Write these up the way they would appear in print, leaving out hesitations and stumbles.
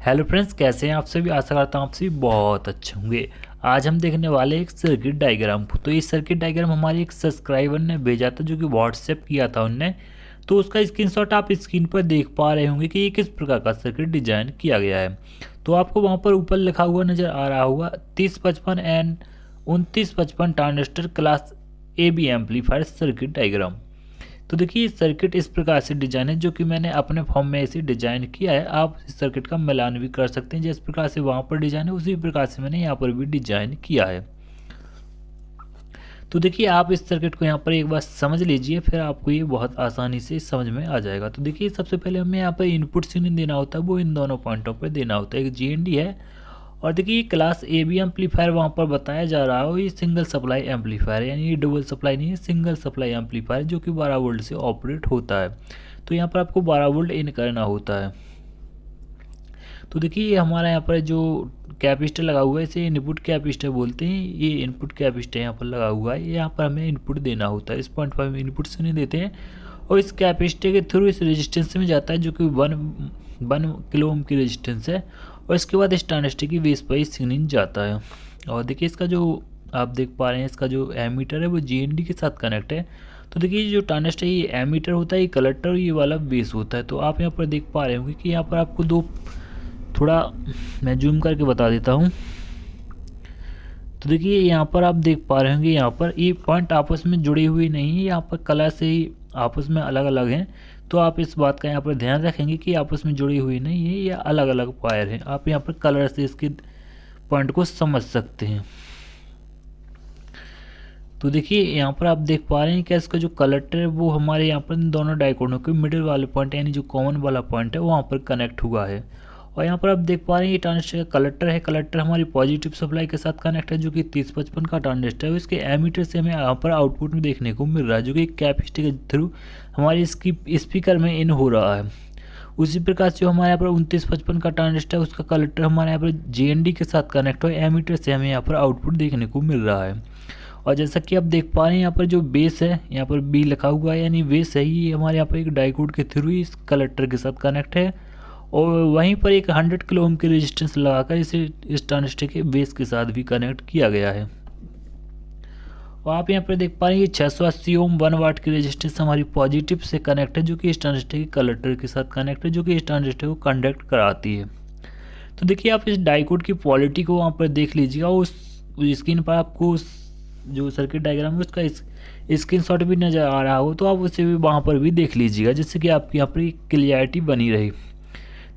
Hello friends, कैसे हैं आप सभी। आशा करता हूँ आप सभी बहुत अच्छे होंगे। आज हम देखने वाले एक सर्किट डायग्राम को। तो ये सर्किट डायग्राम हमारे एक सब्सक्राइबर ने भेजा था, जो कि व्हाट्सएप किया था उनने। तो उसका स्क्रीनशॉट आप स्क्रीन पर देख पा रहे होंगे कि ये किस प्रकार का सर्किट डिजाइन किया गया है। तो आपको वहाँ पर ऊपर लिखा हुआ नज़र आ रहा होगा 3055 and 2955 transistor class A B amplifier circuit diagram. तो देखिए सर्किट इस प्रकार से डिजाइन है, जो कि मैंने अपने फॉर्म में ऐसे डिजाइन किया है। आप इस सर्किट का मिलान भी कर सकते हैं, जिस प्रकार से वहाँ पर डिजाइन है उसी प्रकार से मैंने यहाँ पर भी डिजाइन किया है। तो देखिए आप इस सर्किट को यहाँ पर एक बार समझ लीजिए, फिर आपको ये बहुत आसानी से समझ में आ जाएगा। तो देखिए सबसे पहले हमें यहाँ पर इनपुट सिग्नल देना होता है, वो इन दोनों पॉइंटों पर देना होता है। एक GND है और देखिए क्लास AB एम्पलीफायर वहाँ पर बताया जा रहा हो, ये सिंगल सप्लाई एम्पलीफायर है, यानी ये डबल सप्लाई नहीं है, सिंगल सप्लाई एम्पलीफायर जो कि 12 वोल्ट से ऑपरेट होता है। तो यहाँ पर आपको 12 वोल्ट इन करना होता है। तो देखिए ये हमारा यहाँ पर जो कैपेसिटर लगा हुआ है, इसे इनपुट कैपेसिटर बोलते हैं। ये इनपुट कैपेसिटर यहाँ पर लगा हुआ है, यहाँ पर हमें इनपुट देना होता है। इस पॉइंट पर हम इनपुट से नहीं देते हैं और इस कैपेसिटर के थ्रू इस रेजिस्टेंस में जाता है, जो कि 1 किलो ओम की रेजिस्टेंस है। और इसके बाद इस ट्रांजिस्टर की बेस पर सिग्नल जाता है। और देखिए इसका जो आप देख पा रहे हैं, इसका जो एमीटर है वो GND के साथ कनेक्ट है। तो देखिए जो ट्रांजिस्टर ये एमीटर होता है, ये कलेक्टर और ये वाला बेस होता है। तो आप यहाँ पर देख पा रहे होंगे कि यहाँ पर आपको दो, थोड़ा मैं जूम करके बता देता हूँ। तो देखिए यहाँ पर आप देख पा रहे होंगे, यहाँ पर ये पॉइंट आपस में जुड़ी हुई नहीं है, यहाँ पर कलर से ही आपस में अलग अलग हैं। तो आप इस बात का यहाँ पर ध्यान रखेंगे कि आपस में जुड़ी हुई नहीं है, या अलग अलग वायर हैं। आप यहाँ पर कलर से इसके पॉइंट को समझ सकते हैं। तो देखिए यहाँ पर आप देख पा रहे हैं कि इसका जो कलेक्टर है वो हमारे यहाँ पर दोनों डाइकोडों के मिडिल वाले पॉइंट, यानी जो कॉमन वाला पॉइंट है वहाँ पर कनेक्ट हुआ है। और यहाँ पर आप देख पा रहे हैं ये ट्रांजिस्टर का कलेक्टर है। कलेक्टर हमारी पॉजिटिव सप्लाई के साथ कनेक्ट है, जो कि 3055 का ट्रांजिस्टर है। इसके एमीटर से हमें यहाँ पर आउटपुट में देखने को मिल रहा है, जो कि कैपेसिटर के थ्रू हमारी इसकी स्पीकर में इन हो रहा है। उसी प्रकार से जो हमारे यहाँ पर 2955 का ट्रांजिस्टर है, उसका कलेक्टर हमारे यहाँ पर GND के साथ कनेक्ट हो, एमीटर से हमें यहाँ पर आउटपुट देखने को मिल रहा है। और जैसा कि आप देख पा रहे हैं यहाँ पर जो बेस है, यहाँ पर B लिखा हुआ है, यानी बेस है, ये हमारे यहाँ पर एक डाइकोड के थ्रू इस कलेक्टर के साथ कनेक्ट है। और वहीं पर एक 100 किलो ओम की रेजिस्टेंस लगाकर इसे इस ट्रांजिस्टर के बेस के साथ भी कनेक्ट किया गया है। और आप यहाँ पर देख पा रहे हैं 680 ओम 1 वाट की रेजिस्टेंस हमारी पॉजिटिव से कनेक्ट है, जो कि इस ट्रांजिस्टर के कलेक्टर के साथ कनेक्ट है, जो कि इस ट्रांजिस्टर को कंडक्ट कराती है। तो देखिए आप इस डाइकोड की क्वालिटी को वहाँ पर देख लीजिएगा। उस स्क्रीन पर आपको जो सर्किट डायग्राम है उसका स्क्रीनशॉट भी नज़र आ रहा हो, तो आप उसे भी वहाँ पर भी देख लीजिएगा, जिससे कि आपकी यहाँ पर क्लियरिटी बनी रही।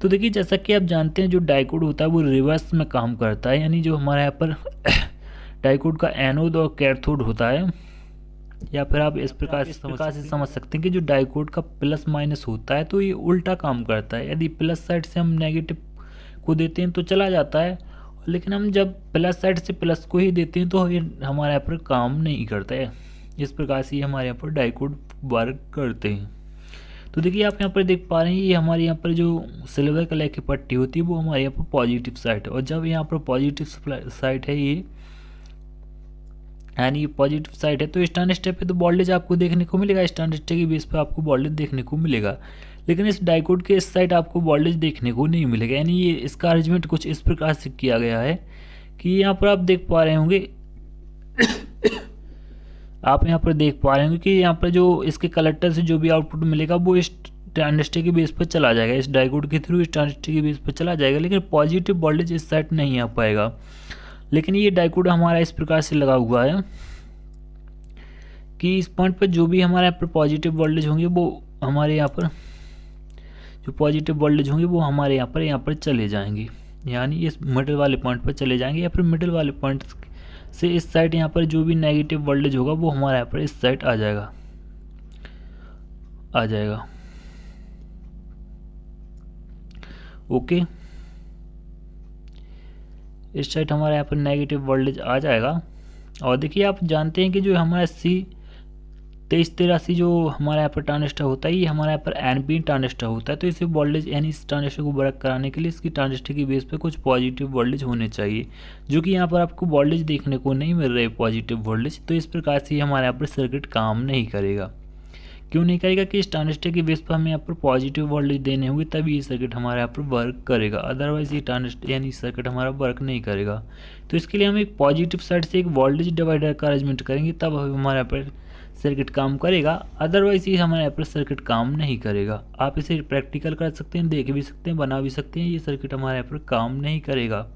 तो देखिए जैसा कि आप जानते हैं जो डाइकोड होता है वो रिवर्स में काम करता है, यानी जो हमारे यहाँ पर डाइकोड का एनोड और कैथोड होता है, या फिर आप इस प्रकार से समझ सकते हैं कि जो डाइकोड का प्लस माइनस होता है तो ये उल्टा काम करता है। यदि प्लस साइड से हम नेगेटिव को देते हैं तो चला जाता है, लेकिन हम जब प्लस साइड से प्लस को ही देते हैं तो ये हमारे यहाँ पर काम नहीं करता है। इस प्रकार से हमारे यहाँ पर डाइकोड वर्क करते हैं। तो देखिए आप यहाँ पर देख पा रहे हैं ये हमारे यहाँ पर जो सिल्वर कलर की पट्टी होती है वो हमारे यहाँ पर पॉजिटिव साइड है। और जब यहाँ पर पॉजिटिव साइड है ये, यानी ये पॉजिटिव साइड है, तो इस ट्रांजिस्टर पे तो वोल्टेज आपको देखने को मिलेगा, इस ट्रांजिस्टर के बेस पे आपको वोल्टेज देखने को मिलेगा। लेकिन इस डाइकोड के इस साइड आपको वोल्टेज देखने को नहीं मिलेगा, यानी ये इसका अरेंजमेंट कुछ इस प्रकार से किया गया है कि यहाँ पर आप देख पा रहे होंगे आप यहाँ पर देख पा रहे होंगे कि यहाँ पर जो इसके कलेक्टर से जो भी आउटपुट मिलेगा वो इस ट्रांजिस्टर के बेस पर चला जाएगा, इस डाइकोड के थ्रू इस ट्रांजिस्टर के बेस पर चला जाएगा, लेकिन पॉजिटिव वोल्टेज इस साइड नहीं आ पाएगा। लेकिन ये डाइकोड हमारा इस प्रकार से लगा हुआ है कि इस पॉइंट पर जो भी हमारे यहाँ पर पॉजिटिव वोल्टेज होंगे वो हमारे यहाँ पर जो पॉजिटिव वोल्टेज होंगे वो हमारे यहाँ पर चले जाएंगे, यानी इस मिडिल वाले पॉइंट पर चले जाएंगे, या फिर मिडिल वाले पॉइंट से इस साइड यहाँ पर जो भी नेगेटिव वोल्टेज होगा वो हमारे यहाँ पर इस साइड आ जाएगा। ओके, इस साइड हमारे यहाँ पर नेगेटिव वोल्टेज आ जाएगा। और देखिए आप जानते हैं कि जो हमारा C2383 जो हमारे यहाँ पर ट्रांजिस्टर होता है, ये हमारे यहाँ पर NPN ट्रांजिस्टर होता है। तो इसे वोल्टेज यानी इस ट्रांजिस्टर को वर्क कराने के लिए इसकी ट्रांजिस्टर की बेस पे कुछ पॉजिटिव वोल्टेज होने चाहिए, जो कि यहाँ पर आपको वोल्टेज देखने को नहीं मिल रहे पॉजिटिव वोल्टेज। तो इस प्रकार से हमारे यहाँ पर सर्किट काम नहीं करेगा, क्यों नहीं करेगा कि इस ट्रांजिस्टर के बेस पर हमें यहाँ पर पॉजिटिव वोल्टेज देने होंगे तभी ये सर्किट हमारे यहाँ पर वर्क करेगा, अदरवाइज ये ट्रांजिस्टर यानी सर्किट हमारा वर्क नहीं करेगा। तो इसके लिए हम एक पॉजिटिव साइड से एक वोल्टेज डिवाइडर का अरेंजमेंट करेंगे तब हमारे यहाँ पर सर्किट काम करेगा, अदरवाइज ये हमारे यहाँ पर सर्किट काम नहीं करेगा। आप इसे प्रैक्टिकल कर सकते हैं, देख भी सकते हैं, बना भी सकते हैं, ये सर्किट हमारे यहाँ पर काम नहीं करेगा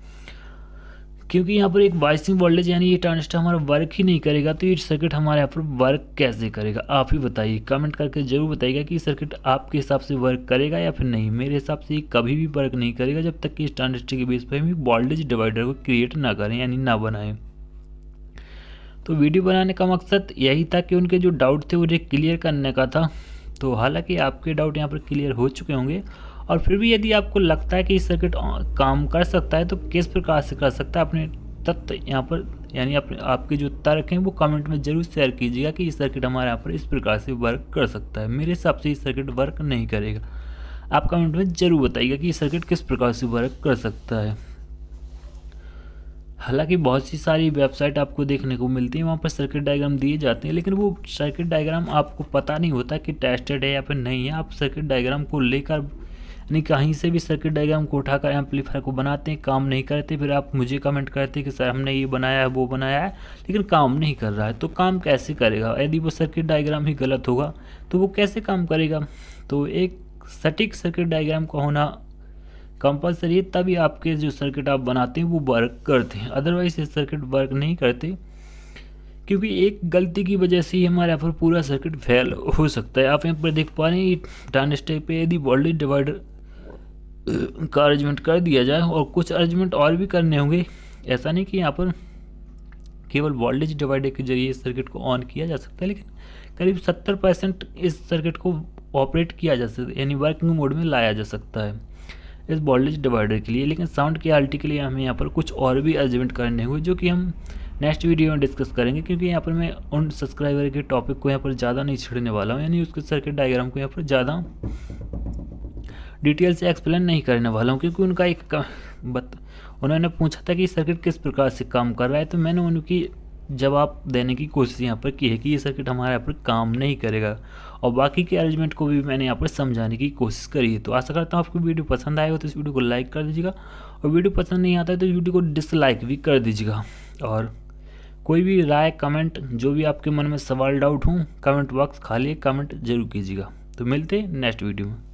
क्योंकि यहाँ पर एक बायसिंग वोल्टेज यानी ये ट्रांजिस्टर हमारा वर्क ही नहीं करेगा। तो ये सर्किट हमारे यहाँ पर वर्क कैसे करेगा आप ही बताइए, कमेंट करके जरूर बताइएगा कि सर्किट आपके हिसाब से वर्क करेगा या फिर नहीं। मेरे हिसाब से ये कभी भी वर्क नहीं करेगा जब तक कि इस ट्रांजिस्टर के बेस पर हम वोल्टेज डिवाइडर को क्रिएट ना करें यानी ना बनाएं। तो वीडियो बनाने का मकसद यही था कि उनके जो डाउट थे उन्हें क्लियर करने का था। तो हालांकि आपके डाउट यहाँ पर क्लियर हो चुके होंगे, और फिर भी यदि आपको लगता है कि इस सर्किट काम कर सकता है तो किस प्रकार से कर सकता है अपने तथ्य यहाँ पर यानी अपने आपके जो तर्क हैं वो कमेंट में जरूर शेयर कीजिएगा कि ये सर्किट हमारे यहाँ पर इस प्रकार से वर्क कर सकता है। मेरे हिसाब से ये सर्किट वर्क नहीं करेगा। आप कमेंट में जरूर बताइएगा कि ये सर्किट किस प्रकार से वर्क कर सकता है। हालांकि बहुत सी सारी वेबसाइट आपको देखने को मिलती है, वहाँ पर सर्किट डायग्राम दिए जाते हैं, लेकिन वो सर्किट डायग्राम आपको पता नहीं होता कि टेस्टेड है या फिर नहीं है। आप सर्किट डायग्राम को लेकर यानी कहीं से भी सर्किट डायग्राम को उठाकर एम्पलीफायर को बनाते हैं, काम नहीं करते, फिर आप मुझे कमेंट करते हैं कि सर हमने ये बनाया है वो बनाया है लेकिन काम नहीं कर रहा है। तो काम कैसे करेगा? यदि वो सर्किट डायग्राम ही गलत होगा तो वो कैसे काम करेगा? तो एक सटीक सर्किट डायग्राम का होना कंपलसरी है, तभी आपके जो सर्किट आप बनाते हैं वो वर्क करते हैं, अदरवाइज ये सर्किट वर्क नहीं करते क्योंकि एक गलती की वजह से ही हमारे यहाँ पर पूरा सर्किट फेल हो सकता है। आप यहाँ पर देख पा रहे हैं ट्रांजिस्टर पे यदि वोल्टेज डिवाइडर का अरेंजमेंट कर दिया जाए और कुछ अरेंजमेंट और भी करने होंगे, ऐसा नहीं कि यहाँ पर केवल वोल्टेज डिवाइडर के जरिए इस सर्किट को ऑन किया जा सकता है, लेकिन करीब 70% इस सर्किट को ऑपरेट किया जा सकता है यानी वर्किंग मोड में लाया जा सकता है इस वोल्टेज डिवाइडर के लिए। लेकिन साउंड क्वालिटी के लिए हमें यहाँ पर कुछ और भी अरेंजमेंट करने हुए जो कि हम नेक्स्ट वीडियो में डिस्कस करेंगे, क्योंकि यहाँ पर मैं उन सब्सक्राइबर के टॉपिक को यहाँ पर ज़्यादा नहीं छेड़ने वाला हूँ, यानी उसके सर्किट डायग्राम को यहाँ पर ज़्यादा डिटेल से एक्सप्लेन नहीं करने वाला हूँ, क्योंकि उनका उन्होंने पूछा था कि सर्किट किस प्रकार से काम कर रहा है, तो मैंने उनकी जवाब देने की कोशिश यहाँ पर की है कि ये सर्किट हमारे यहाँ पर काम नहीं करेगा, और बाकी के अरेंजमेंट को भी मैंने यहाँ पर समझाने की कोशिश करी है। तो आशा करता हूँ आपको वीडियो पसंद आएगा, तो इस वीडियो को लाइक कर दीजिएगा, और वीडियो पसंद नहीं आता है तो इस वीडियो को डिसलाइक भी कर दीजिएगा। और कोई भी राय कमेंट जो भी आपके मन में सवाल डाउट हो कमेंट बॉक्स खाली कमेंट जरूर कीजिएगा। तो मिलते हैं नेक्स्ट वीडियो में।